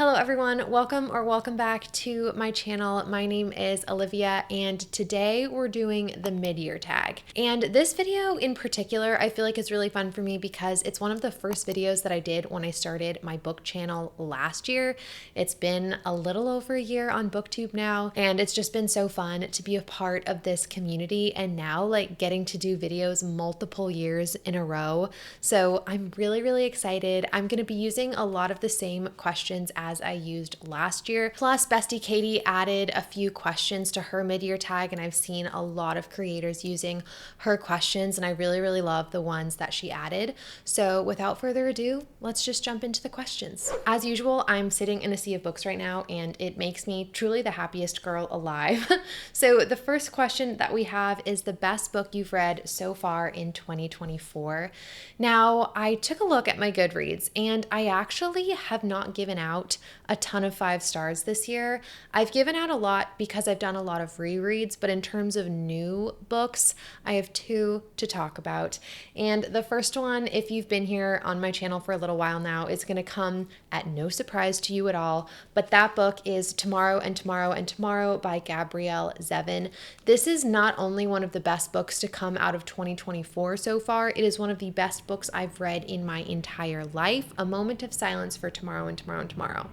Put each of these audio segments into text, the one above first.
Hello everyone, welcome back to my channel. My name is Olivia and today we're doing the mid-year tag. And this video in particular, I feel like is really fun for me because it's one of the first videos that I did when I started my book channel last year. It's been a little over a year on booktube now, and it's just been so fun to be a part of this community and now like getting to do videos multiple years in a row. So I'm really excited. I'm going to be using a lot of the same questions as I used last year. Plus, Bestie Katie added a few questions to her mid-year tag, and I've seen a lot of creators using her questions, and I really love the ones that she added. So without further ado, let's just jump into the questions. As usual, I'm sitting in a sea of books right now, and it makes me truly the happiest girl alive. So the first question that we have is the best book you've read so far in 2024. Now, I took a look at my Goodreads, and I actually have not given out a ton of 5 stars this year. I've given out a lot because I've done a lot of rereads, but in terms of new books, I have 2 to talk about. And the first one, if you've been here on my channel for a little while now, is going to come at no surprise to you at all, but that book is Tomorrow and Tomorrow and Tomorrow by Gabrielle Zevin. This is not only one of the best books to come out of 2024 so far, it is one of the best books I've read in my entire life. A moment of silence for Tomorrow and Tomorrow and Tomorrow.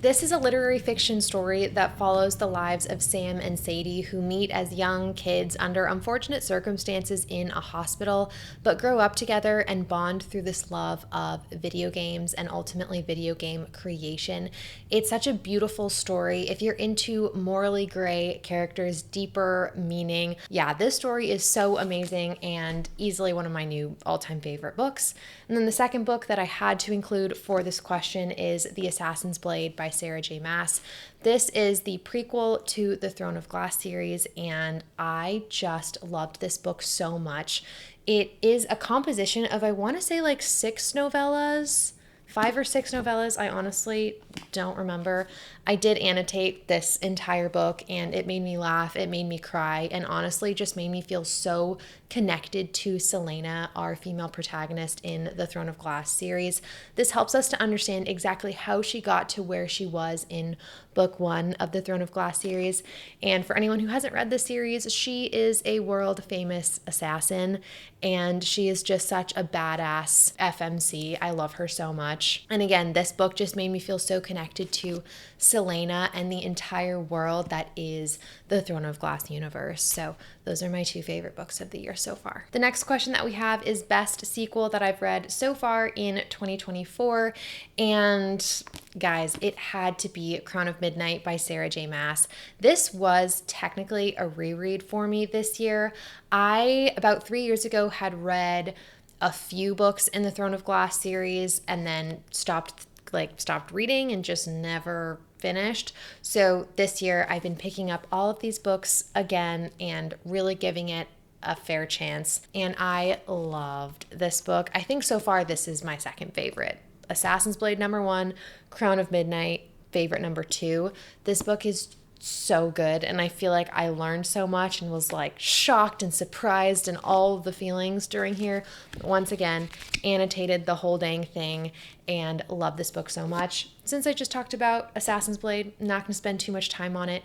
This is a literary fiction story that follows the lives of Sam and Sadie, who meet as young kids under unfortunate circumstances in a hospital, but grow up together and bond through this love of video games and ultimately video game creation. It's such a beautiful story. If you're into morally gray characters, deeper meaning, yeah, this story is so amazing and easily one of my new all-time favorite books. And then the second book that I had to include for this question is The Assassin's Blade by Sarah J. Maas. This is the prequel to the Throne of Glass series, and I just loved this book so much. It is a composition of, I want to say, like 6 novellas, 5 or 6 novellas. I honestly don't remember. I did annotate this entire book, and it made me laugh, it made me cry, and honestly just made me feel so connected to Selena, our female protagonist in the Throne of Glass series. This helps us to understand exactly how she got to where she was in book 1 of the Throne of Glass series. And for anyone who hasn't read this series, she is a world famous assassin, and she is just such a badass FMC. I love her so much. And again, this book just made me feel so connected to Selena and the entire world that is the Throne of Glass universe. So those are my 2 favorite books of the year so far. The next question that we have is best sequel that I've read so far in 2024. And guys, it had to be Crown of Midnight by Sarah J. Maas. This was technically a reread for me this year. I, about 3 years ago, had read a few books in the Throne of Glass series and then stopped reading and just never finished. So this year I've been picking up all of these books again and really giving it a fair chance. And I loved this book. I think so far this is my second favorite. Assassin's Blade number 1, Crown of Midnight favorite number 2. This book is so good, and I feel like I learned so much and was like shocked and surprised and all of the feelings during here. But once again, annotated the whole dang thing and love this book so much. Since I just talked about Assassin's Blade, I'm not going to spend too much time on it.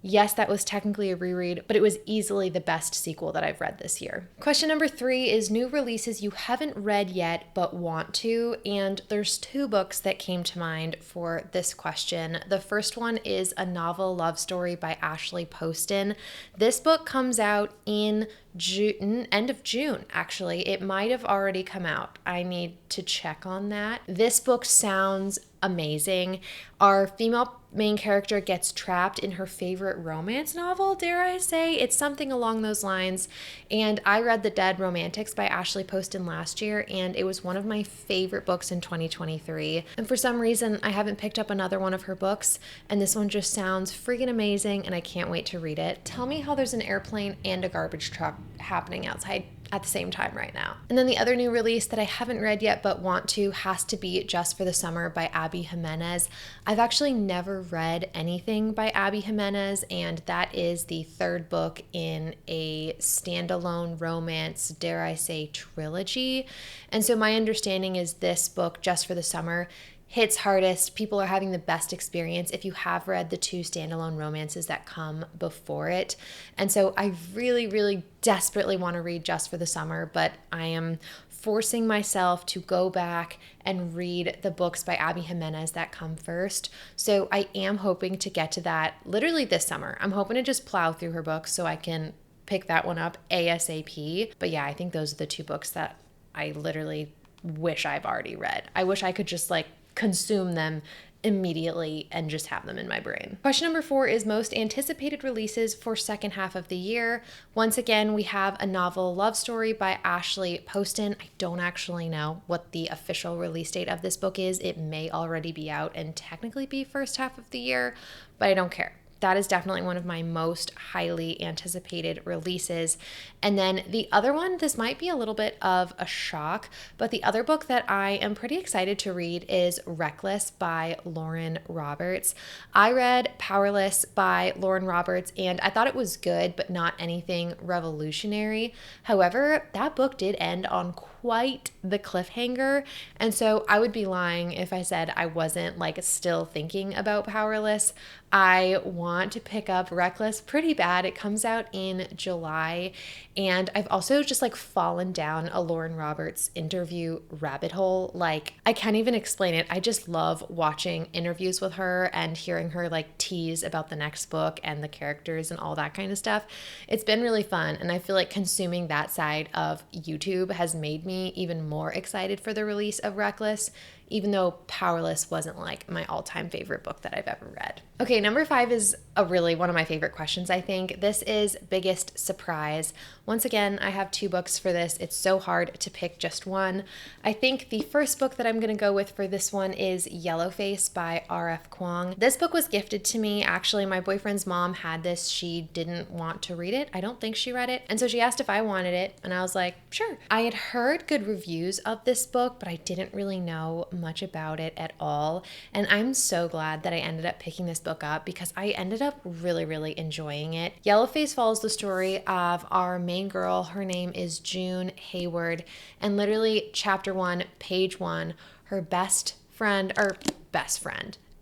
Yes, that was technically a reread, but it was easily the best sequel that I've read this year. Question number 3 is new releases you haven't read yet but want to, and there's 2 books that came to mind for this question. The first one is A Novel Love Story by Ashley Poston. This book comes out in June, end of June, actually. It might have already come out. I need to check on that. This book sounds amazing. Our female main character gets trapped in her favorite romance novel, dare I say. It's something along those lines. And I read The Dead Romantics by Ashley Poston last year, and it was one of my favorite books in 2023. And for some reason, I haven't picked up another one of her books, and this one just sounds freaking amazing, and I can't wait to read it. Tell me how there's an airplane and a garbage truck happening outside at the same time right now. And then the other new release that I haven't read yet but want to has to be Just for the Summer by Abby Jimenez. I've actually never read anything by Abby Jimenez, and that is the 3rd book in a standalone romance, dare I say, trilogy. And so my understanding is this book, Just for the Summer, hits hardest. People are having the best experience if you have read the 2 standalone romances that come before it. And so I really, really desperately want to read Just for the Summer, but I am forcing myself to go back and read the books by Abby Jimenez that come first. So I am hoping to get to that literally this summer. I'm hoping to just plow through her books so I can pick that one up ASAP. But yeah, I think those are the 2 books that I literally wish I've already read. I wish I could just like consume them immediately and just have them in my brain. Question number 4 is most anticipated releases for second half of the year. Once again, we have a novel love story by Ashley Poston. I don't actually know what the official release date of this book is. It may already be out and technically be first half of the year, but I don't care. That is definitely one of my most highly anticipated releases. And then the other one, this might be a little bit of a shock, but the other book that I am pretty excited to read is Reckless by Lauren Roberts. I read Powerless by Lauren Roberts and I thought it was good, but not anything revolutionary. However, that book did end on quite the cliffhanger. And so I would be lying if I said I wasn't like still thinking about Powerless. I want to pick up Reckless pretty bad. It comes out in July. And I've also just like fallen down a Lauren Roberts interview rabbit hole. Like I can't even explain it. I just love watching interviews with her and hearing her like tease about the next book and the characters and all that kind of stuff. It's been really fun. And I feel like consuming that side of YouTube has made me even more excited for the release of Reckless, even though Powerless wasn't like my all-time favorite book that I've ever read. Okay, number 5 is really one of my favorite questions, I think. This is biggest surprise. Once again, I have 2 books for this. It's so hard to pick just one. I think the first book that I'm going to go with for this one is Yellowface by R.F. Kuang. This book was gifted to me. Actually, my boyfriend's mom had this. She didn't want to read it. I don't think she read it. And so she asked if I wanted it, and I was like, sure. I had heard good reviews of this book, but I didn't really know much about it at all. And I'm so glad that I ended up picking this book up because I ended up really, really enjoying it. Yellowface follows the story of our main girl. Her name is June Hayward. And literally chapter 1, page 1, her best friend,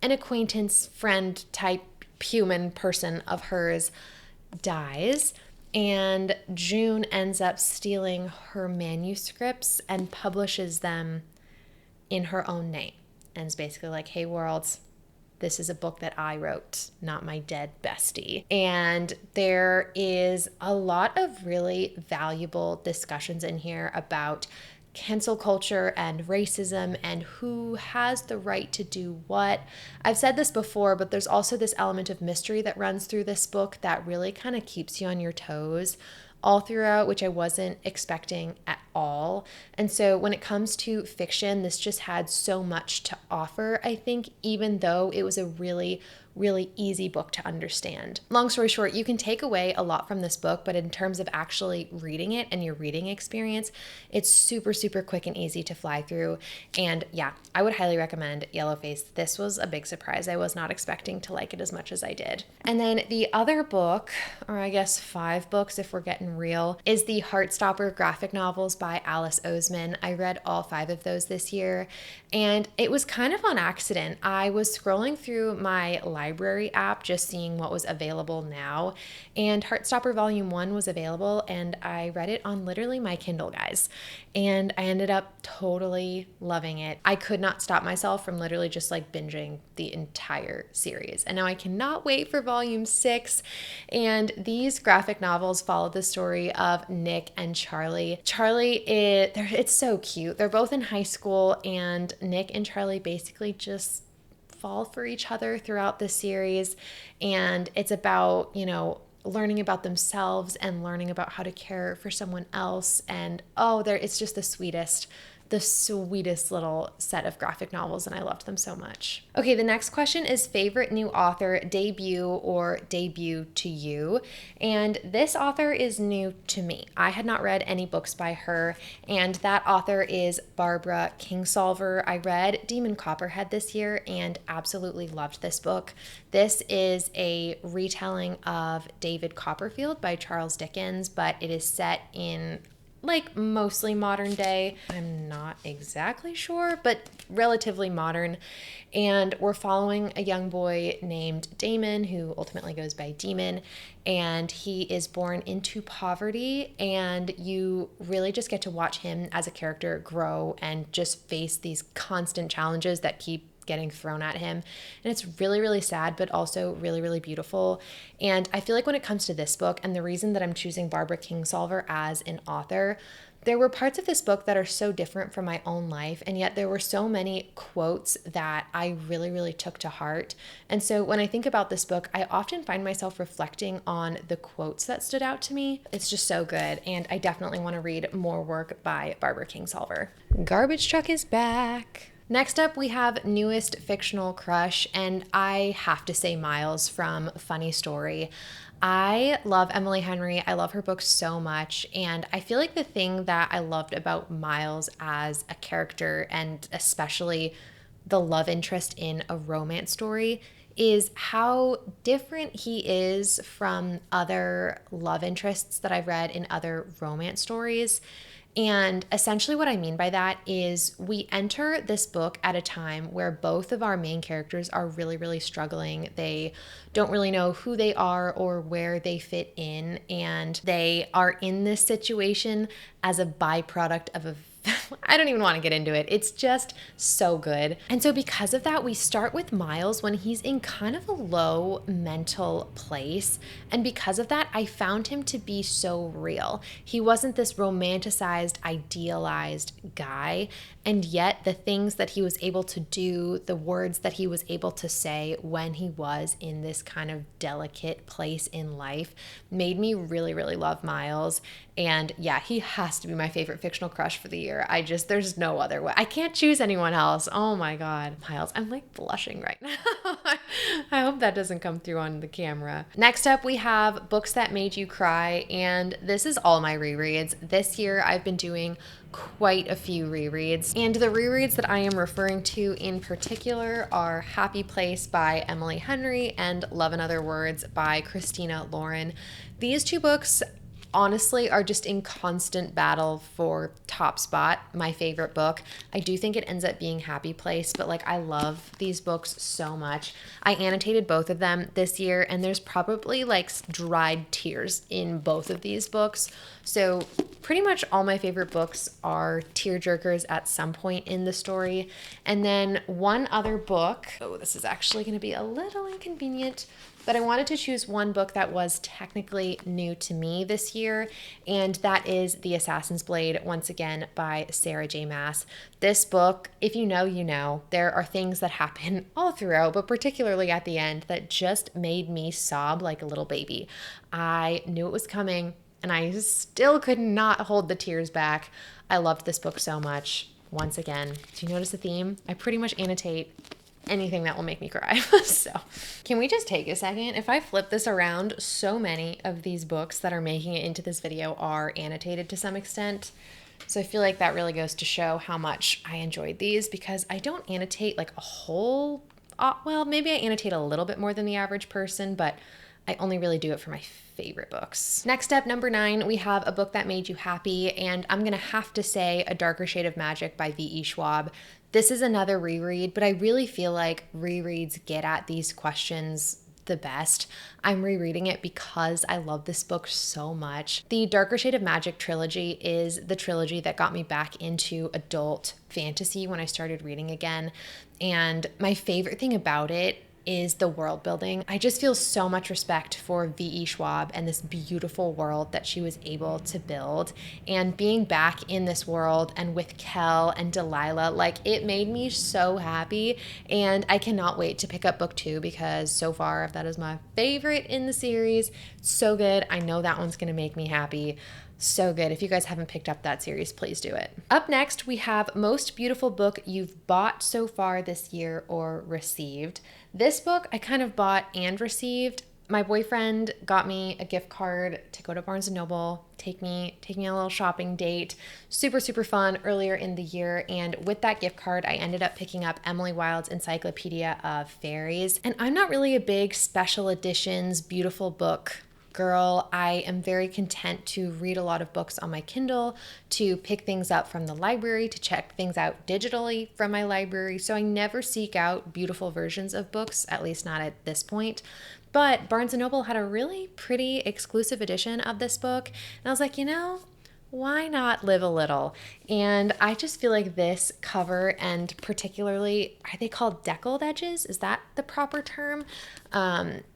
an acquaintance friend type human person of hers dies. And June ends up stealing her manuscripts and publishes them in her own name. And it's basically like, hey world, this is a book that I wrote, not my dead bestie. And there is a lot of really valuable discussions in here about cancel culture and racism and who has the right to do what. I've said this before, but there's also this element of mystery that runs through this book that really kind of keeps you on your toes all throughout, which I wasn't expecting at all. And so when it comes to fiction, this just had so much to offer, I think, even though it was a really, really easy book to understand. Long story short, you can take away a lot from this book, but in terms of actually reading it and your reading experience, it's super, super quick and easy to fly through. And yeah, I would highly recommend Yellowface. This was a big surprise. I was not expecting to like it as much as I did. And then the other book, or I guess 5 books if we're getting real, is the Heartstopper graphic novels by Alice Oseman. I read all 5 of those this year, and it was kind of on accident. I was scrolling through my library app just seeing what was available now, and Heartstopper Volume 1 was available, and I read it on literally my Kindle, guys, and I ended up totally loving it. I could not stop myself from literally just like binging the entire series, and now I cannot wait for Volume 6. And these graphic novels follow the story of Nick and Charlie. It's so cute. They're both in high school, and Nick and Charlie basically just fall for each other throughout the series. And it's about, learning about themselves and learning about how to care for someone else. And it's just the sweetest little set of graphic novels, and I loved them so much. Okay, the next question is favorite new author, debut or debut to you. And this author is new to me. I had not read any books by her, and that author is Barbara Kingsolver. I read Demon Copperhead this year and absolutely loved this book. This is a retelling of David Copperfield by Charles Dickens, but it is set in like mostly modern day. I'm not exactly sure, but relatively modern. And we're following a young boy named Damon, who ultimately goes by Demon, and he is born into poverty, and you really just get to watch him as a character grow and just face these constant challenges that keep getting thrown at him. And it's really, really sad, but also really, really beautiful. And I feel like when it comes to this book, and the reason that I'm choosing Barbara Kingsolver as an author, there were parts of this book that are so different from my own life, and yet there were so many quotes that I really, really took to heart. And so when I think about this book, I often find myself reflecting on the quotes that stood out to me. It's just so good, and I definitely want to read more work by Barbara Kingsolver. Garbage Truck is back. Next up, we have newest fictional crush, and I have to say Miles from Funny Story. I love Emily Henry. I love her books so much, and I feel like the thing that I loved about Miles as a character, and especially the love interest in a romance story, is how different he is from other love interests that I've read in other romance stories. And essentially what I mean by that is we enter this book at a time where both of our main characters are really, really struggling. They don't really know who they are or where they fit in, and they are in this situation as a byproduct of a I don't even want to get into it. It's just so good. And so because of that, we start with Miles when he's in kind of a low mental place. And because of that, I found him to be so real. He wasn't this romanticized, idealized guy. And yet the things that he was able to do, the words that he was able to say when he was in this kind of delicate place in life made me really, really love Miles. And yeah, he has to be my favorite fictional crush for the year. There's no other way. I can't choose anyone else. Oh my God. Miles, I'm like blushing right now. I hope that doesn't come through on the camera. Next up, we have books that made you cry. And this is all my rereads. This year, I've been doing quite a few rereads. And the rereads that I am referring to in particular are Happy Place by Emily Henry and Love in Other Words by Christina Lauren. These two books honestly are just in constant battle for top spot, my favorite book. I do think it ends up being Happy Place, but like I love these books so much. I annotated both of them this year, and there's probably like dried tears in both of these books. So pretty much all my favorite books are tearjerkers at some point in the story. And then one other book, oh, this is actually going to be a little inconvenient, but I wanted to choose one book that was technically new to me this year, and that is The Assassin's Blade, once again, by Sarah J. Maas. This book, if you know, you know, there are things that happen all throughout, but particularly at the end, that just made me sob like a little baby. I knew it was coming, and I still could not hold the tears back. I loved this book so much. Once again, do you notice the theme? I pretty much annotate anything that will make me cry. So can we just take a second? If I flip this around, so many of these books that are making it into this video are annotated to some extent. So I feel like that really goes to show how much I enjoyed these, because I don't annotate like a whole, well, maybe I annotate a little bit more than the average person, but I only really do it for my favorite books. Next up, number 9, we have a book that made you happy, and I'm gonna have to say A Darker Shade of Magic by V.E. Schwab. This is another reread, but I really feel like rereads get at these questions the best. I'm rereading it because I love this book so much. The Darker Shade of Magic trilogy is the trilogy that got me back into adult fantasy when I started reading again. And my favorite thing about it is the world building. I just feel so much respect for V.E. Schwab and this beautiful world that she was able to build. And being back in this world and with Kel and Delilah, like it made me so happy. And I cannot wait to pick up book 2, because so far that is my favorite in the series. It's so good. I know that one's gonna make me happy. So good. If you guys haven't picked up that series, please do it. Up next, we have Most Beautiful Book You've Bought So Far This Year or Received. This book I kind of bought and received. My boyfriend got me a gift card to go to Barnes & Noble, take me on a little shopping date. Super, super fun earlier in the year. And with that gift card, I ended up picking up Emily Wilde's Encyclopedia of Fairies. And I'm not really a big special editions, beautiful book girl. I am very content to read a lot of books on my Kindle, to pick things up from the library, to check things out digitally from my library. So I never seek out beautiful versions of books, at least not at this point. But Barnes & Noble had a really pretty exclusive edition of this book. And I was like, why not live a little? And I just feel like this cover, and particularly, are they called deckled edges? Is that the proper term?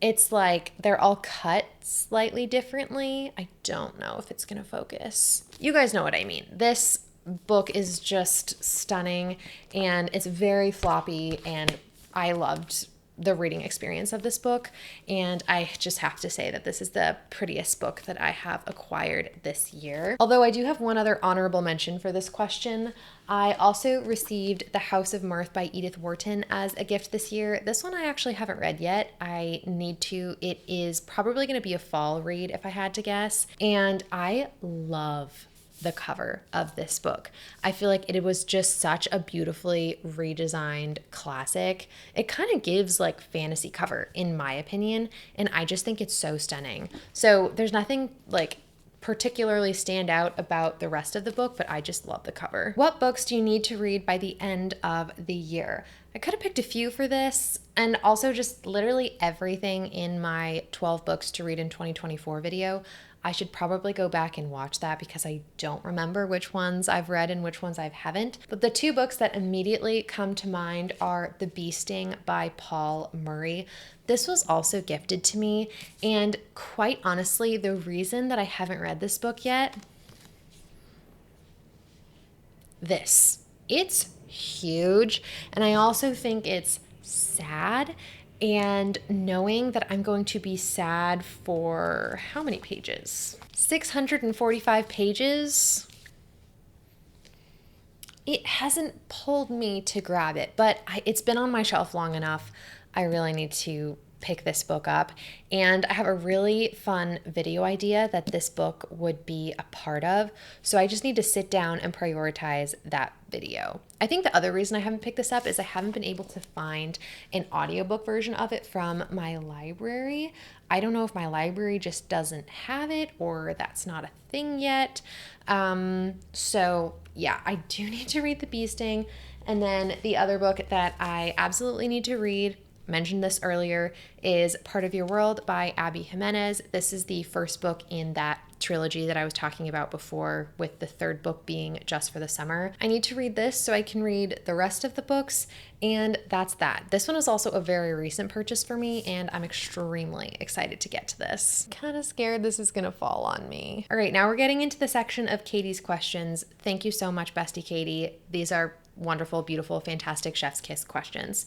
It's like they're all cut slightly differently. I don't know if it's going to focus. You guys know what I mean. This book is just stunning, and it's very floppy, and I loved the reading experience of this book, and I just have to say that this is the prettiest book that I have acquired this year. Although I do have one other honorable mention for this question. I also received The House of Mirth by Edith Wharton as a gift this year. This one I actually haven't read yet. I need to. It is probably going to be a fall read if I had to guess, and I love the cover of this book. I feel like it was just such a beautifully redesigned classic. It kind of gives like fantasy cover in my opinion, and I just think it's so stunning. So there's nothing like particularly stand out about the rest of the book, but I just love the cover. What books do you need to read by the end of the year? I could have picked a few for this, and also just literally everything in my 12 books to read in 2024 video. I should probably go back and watch that because I don't remember which ones I've read and which ones I haven't. But the two books that immediately come to mind are The Bee Sting by Paul Murray. This was also gifted to me, and quite honestly, the reason that I haven't read this book yet, it's huge, and I also think it's sad. And knowing that I'm going to be sad for how many pages? 645 pages. It hasn't pulled me to grab it, but it's been on my shelf long enough. I really need to pick this book up, and I have a really fun video idea that this book would be a part of, so I just need to sit down and prioritize that video. I think the other reason I haven't picked this up is I haven't been able to find an audiobook version of it from my library. I don't know if my library just doesn't have it or that's not a thing yet. So yeah, I do need to read The Bee Sting. And then the other book that I absolutely need to read, mentioned this earlier, is Part of Your World by Abby Jimenez. This is the first book in that trilogy that I was talking about before, with the third book being Just for the Summer. I need to read this so I can read the rest of the books, and that's that. This one is also a very recent purchase for me, and I'm extremely excited to get to this. Kind of scared this is gonna fall on me. All right, now we're getting into the section of Katie's questions. Thank you so much, Bestie Katie. These are wonderful, beautiful, fantastic chef's kiss questions.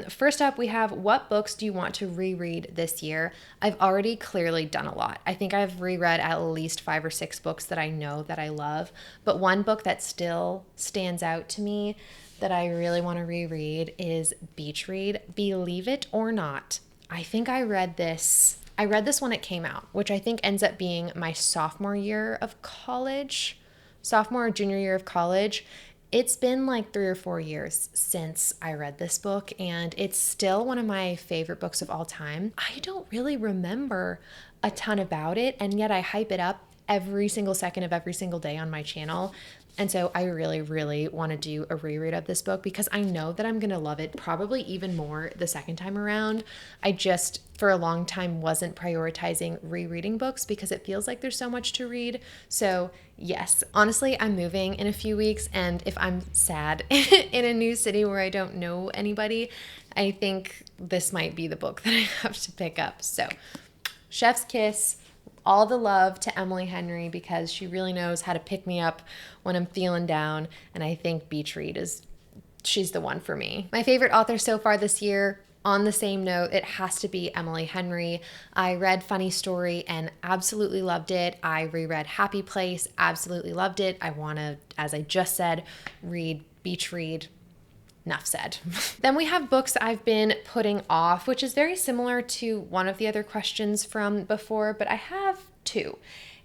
First up, we have, what books do you want to reread this year? I've already clearly done a lot. I think I've reread at least 5 or 6 books that I know that I love, but one book that still stands out to me that I really want to reread is Beach Read. Believe it or not, I think I read this when it came out, which I think ends up being my sophomore year of college, sophomore or junior year of college. It's been like 3 or 4 years since I read this book, and it's still one of my favorite books of all time. I don't really remember a ton about it, and yet I hype it up every single second of every single day on my channel. And so I really, really want to do a reread of this book because I know that I'm going to love it probably even more the second time around. I just, for a long time, wasn't prioritizing rereading books because it feels like there's so much to read. So yes, honestly, I'm moving in a few weeks, and if I'm sad in a new city where I don't know anybody, I think this might be the book that I have to pick up. So chef's kiss. All the love to Emily Henry because she really knows how to pick me up when I'm feeling down, and I think Beach Read she's the one for me. My favorite author so far this year, on the same note, it has to be Emily Henry. I read Funny Story and absolutely loved it. I reread Happy Place, absolutely loved it. I want to, as I just said, read Beach Read. Enough said. Then we have books I've been putting off, which is very similar to one of the other questions from before, but I have 2.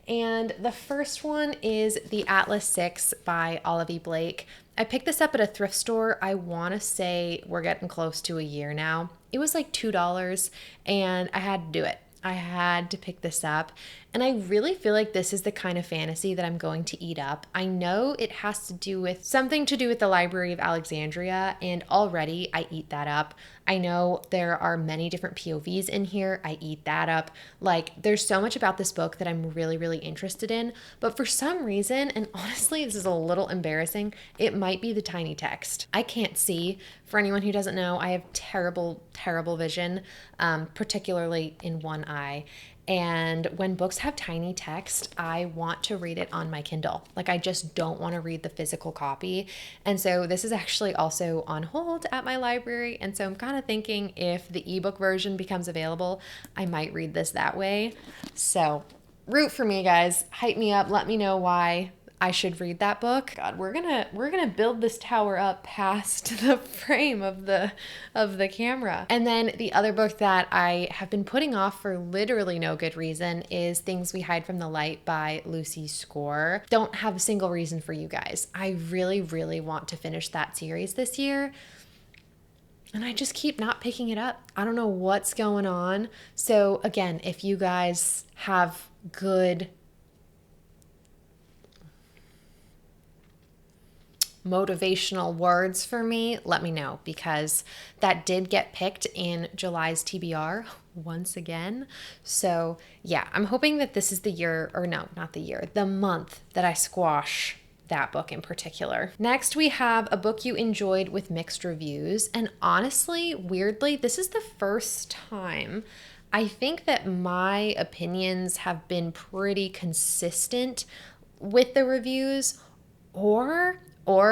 And the first one is The Atlas 6 by Olive E. Blake. I picked this up at a thrift store. I want to say we're getting close to a year now. It was like $2, and I had to do it. I had to pick this up. And I really feel like this is the kind of fantasy that I'm going to eat up. I know it has to do with something to do with the Library of Alexandria, and already I eat that up. I know there are many different POVs in here. I eat that up. Like, there's so much about this book that I'm really, really interested in. But for some reason, and honestly, this is a little embarrassing, it might be the tiny text. I can't see. For anyone who doesn't know, I have terrible, terrible vision, particularly in one eye. And when books have tiny text, I want to read it on my Kindle. Like, I just don't want to read the physical copy. And so this is actually also on hold at my library. And so I'm kind of thinking if the ebook version becomes available, I might read this that way. So root for me, guys. Hype me up. Let me know why I should read that book. God, we're gonna build this tower up past the frame of the camera. And then the other book that I have been putting off for literally no good reason is Things We Hide from the Light by Lucy Score. Don't have a single reason for you guys. I really, really want to finish that series this year. And I just keep not picking it up. I don't know what's going on. So again, if you guys have good motivational words for me, let me know, because that did get picked in July's TBR once again. So yeah, I'm hoping that this is the year, or no, not the year, the month that I squash that book in particular. Next, we have a book you enjoyed with mixed reviews. And honestly, weirdly, this is the first time I think that my opinions have been pretty consistent with the reviews, or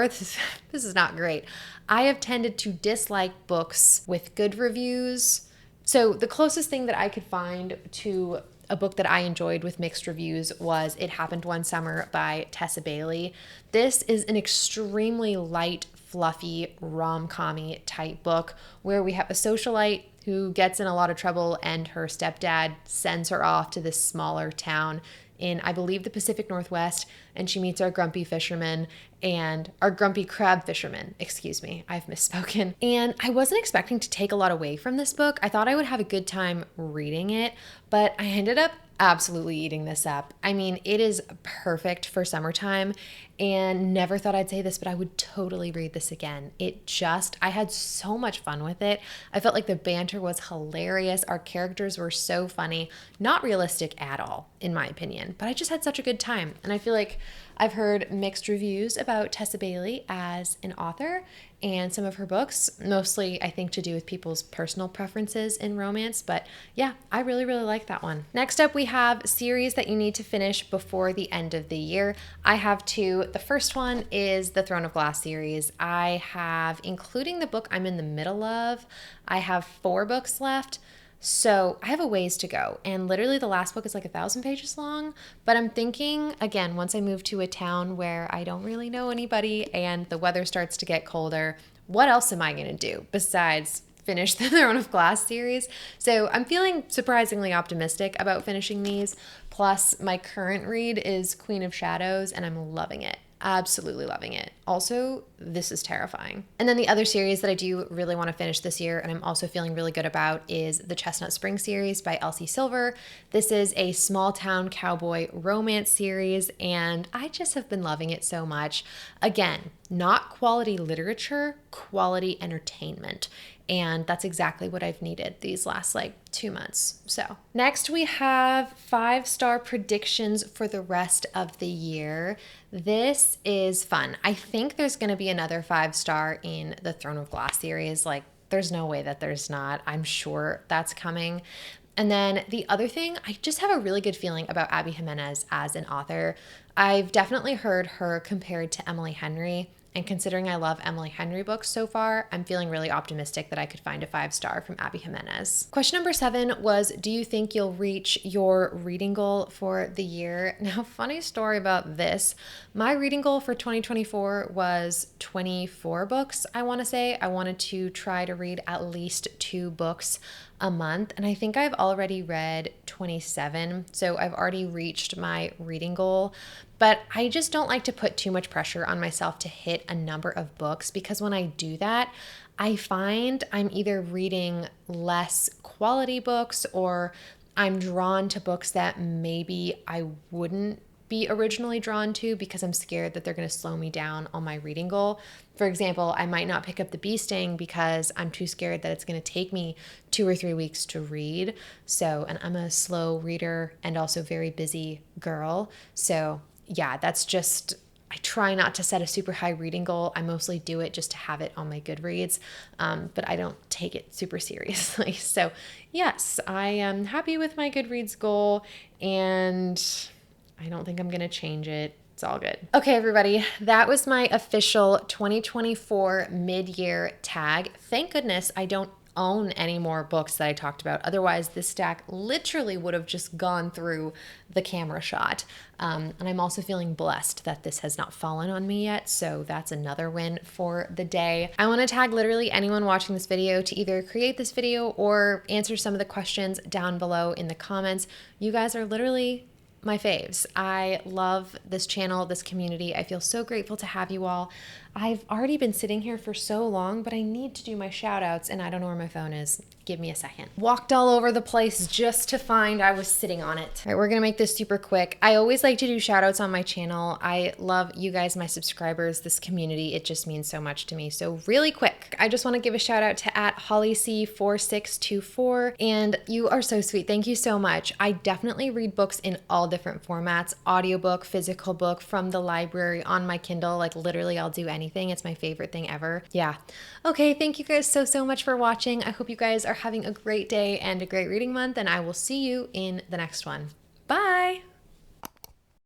this is not great. I have tended to dislike books with good reviews. So the closest thing that I could find to a book that I enjoyed with mixed reviews was It Happened One Summer by Tessa Bailey. This is an extremely light, fluffy, rom-com-y type book where we have a socialite who gets in a lot of trouble and her stepdad sends her off to this smaller town in, I believe, the Pacific Northwest, and she meets our grumpy fisherman and our grumpy crab fisherman. Excuse me, I've misspoken. And I wasn't expecting to take a lot away from this book. I thought I would have a good time reading it, but I ended up absolutely eating this up. I mean, it is perfect for summertime, and never thought I'd say this, but I would totally read this again. I had so much fun with it. I felt like the banter was hilarious. Our characters were so funny, not realistic at all, in my opinion, but I just had such a good time. And I feel like I've heard mixed reviews about Tessa Bailey as an author and some of her books, mostly I think to do with people's personal preferences in romance. But yeah, I really, really like that one. Next up, we have series that you need to finish before the end of the year. I have two. The first one is the Throne of Glass series. I have, including the book I'm in the middle of, I have 4 books left. So I have a ways to go, and literally the last book is like 1,000 pages long, but I'm thinking, again, once I move to a town where I don't really know anybody and the weather starts to get colder, what else am I going to do besides finish the Throne of Glass series? So I'm feeling surprisingly optimistic about finishing these. Plus, my current read is Queen of Shadows, and I'm loving it. Absolutely loving it. Also, this is terrifying. And then the other series that I do really want to finish this year, and I'm also feeling really good about, is the Chestnut Spring series by Elsie Silver. This is a small town cowboy romance series, and I just have been loving it so much. Again, not quality literature, quality entertainment. And that's exactly what I've needed these last 2 months. So next we have 5-star predictions for the rest of the year. This is fun. I think there's going to be another 5-star in the Throne of Glass series. There's no way that there's not. I'm sure that's coming. And then the other thing, I just have a really good feeling about Abby Jimenez as an author. I've definitely heard her compared to Emily Henry. And considering I love Emily Henry books so far, I'm feeling really optimistic that I could find a 5-star from Abby Jimenez. Question number 7 was, do you think you'll reach your reading goal for the year? Now, funny story about this. My reading goal for 2024 was 24 books, I want to say. I wanted to try to read at least 2 books a month, and I think I've already read 27, so I've already reached my reading goal. But I just don't like to put too much pressure on myself to hit a number of books, because when I do that, I find I'm either reading less quality books or I'm drawn to books that maybe I wouldn't be originally drawn to because I'm scared that they're going to slow me down on my reading goal. For example, I might not pick up the bee sting because I'm too scared that it's going to take me 2 or 3 weeks to read. So, and I'm a slow reader and also very busy girl. So yeah, that's just, I try not to set a super high reading goal. I mostly do it just to have it on my Goodreads, but I don't take it super seriously. So yes, I am happy with my Goodreads goal, and I don't think I'm going to change it. It's all good. Okay, everybody, that was my official 2024 mid-year tag. Thank goodness I don't own any more books that I talked about. Otherwise, this stack literally would have just gone through the camera shot. And I'm also feeling blessed that this has not fallen on me yet. So that's another win for the day. I want to tag literally anyone watching this video to either create this video or answer some of the questions down below in the comments. You guys are literally my faves. I love this channel, this community. I feel so grateful to have you all. I've already been sitting here for so long, but I need to do my shout outs and I don't know where my phone is. Give me a second. Walked all over the place just to find I was sitting on it. All right, we're gonna make this super quick. I always like to do shout outs on my channel. I love you guys, my subscribers, this community. It just means so much to me. So really quick, I just wanna give a shout out to @HollyC4624, and you are so sweet. Thank you so much. I definitely read books in all different formats, audiobook, physical book, from the library, on my Kindle, like literally I'll do anything. It's my favorite thing ever. Yeah. Okay, thank you guys so much for watching. I hope you guys are having a great day and a great reading month, and I will see you in the next one. Bye!